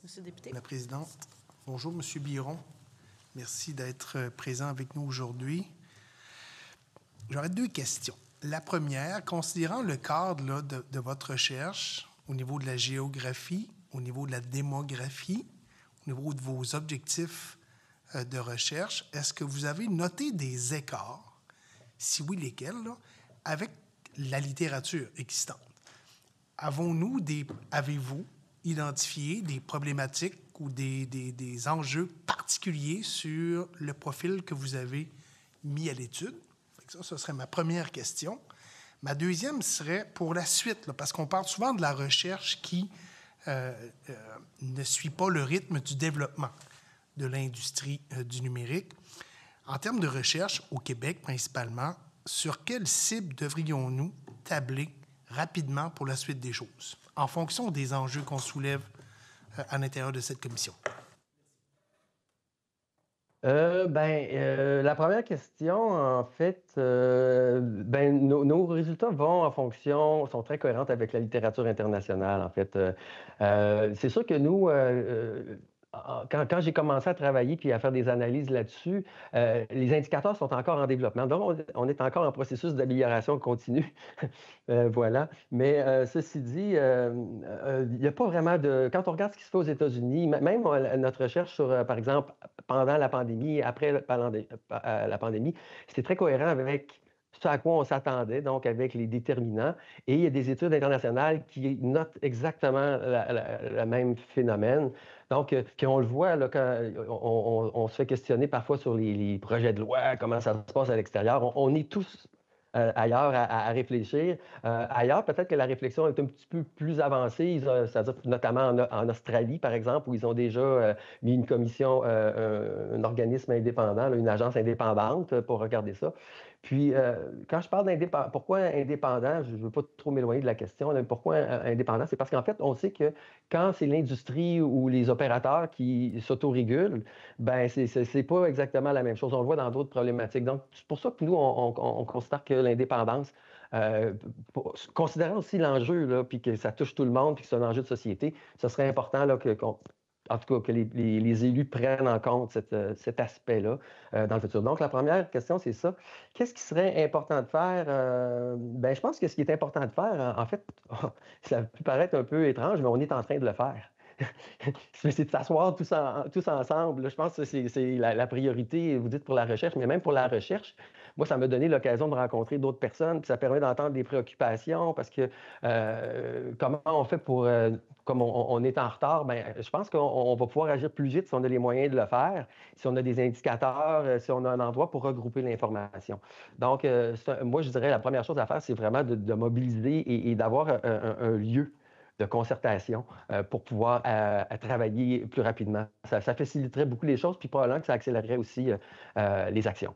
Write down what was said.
Monsieur le député. La présidente. Bonjour, Monsieur Biron. Merci d'être présent avec nous aujourd'hui. J'aurais deux questions. La première, considérant le cadre là, de votre recherche au niveau de la géographie, au niveau de la démographie, au niveau de vos objectifs de recherche, est-ce que vous avez noté des écarts, si oui, lesquels, là, avec la littérature existante? Avez-vous identifié des problématiques ou des enjeux particuliers sur le profil que vous avez mis à l'étude? Ça, ce serait ma première question. Ma deuxième serait pour la suite, là, parce qu'on parle souvent de la recherche qui ne suit pas le rythme du développement de l'industrie du numérique. En termes de recherche, au Québec principalement, sur quelle cible devrions-nous tabler rapidement pour la suite des choses, en fonction des enjeux qu'on soulève à l'intérieur de cette commission? La première question, en fait, nos résultats vont en fonction, sont très cohérents avec la littérature internationale, en fait. C'est sûr que nous, quand j'ai commencé à travailler puis à faire des analyses là-dessus, les indicateurs sont encore en développement. Donc, on est encore en processus d'amélioration continue. Voilà. Mais ceci dit, il n'y a pas vraiment de... Quand on regarde ce qui se fait aux États-Unis, même notre recherche sur, par exemple, pendant la pandémie, après la pandémie, c'est très cohérent avec ce à quoi on s'attendait, donc avec les déterminants. Et il y a des études internationales qui notent exactement le même phénomène. Donc, puis on le voit, là, quand on se fait questionner parfois sur les projets de loi, comment ça se passe à l'extérieur. On est tous ailleurs à réfléchir. Ailleurs, peut-être que la réflexion est un petit peu plus avancée, c'est-à-dire notamment en Australie, par exemple, où ils ont déjà mis une commission, un organisme indépendant, là, une agence indépendante pour regarder ça. Puis, quand je parle d'indépendant, pourquoi indépendant? Je ne veux pas trop m'éloigner de la question. Là, pourquoi indépendant? C'est parce qu'en fait, on sait que quand c'est l'industrie ou les opérateurs qui s'autorégulent, ben c'est pas exactement la même chose. On le voit dans d'autres problématiques. Donc, c'est pour ça que nous, on considère que l'indépendance, considérant aussi l'enjeu, là, puis que ça touche tout le monde, puis que c'est un enjeu de société, ce serait important là, en tout cas, que les élus prennent en compte cet aspect-là dans le futur. Donc, la première question, c'est ça. Qu'est-ce qui serait important de faire? Je pense que ce qui est important de faire, en fait, ça peut paraître un peu étrange, mais on est en train de le faire. C'est de s'asseoir tous ensemble. Là, je pense que c'est la priorité, vous dites pour la recherche, mais même pour la recherche, moi, ça m'a donné l'occasion de rencontrer d'autres personnes, puis ça permet d'entendre des préoccupations, parce que comment on fait pour, comme on est en retard, je pense qu'on va pouvoir agir plus vite si on a les moyens de le faire, si on a des indicateurs, si on a un endroit pour regrouper l'information. Donc, moi, je dirais la première chose à faire, c'est vraiment de mobiliser et d'avoir un lieu de concertation pour pouvoir travailler plus rapidement. Ça faciliterait beaucoup les choses, puis probablement que ça accélérerait aussi les actions.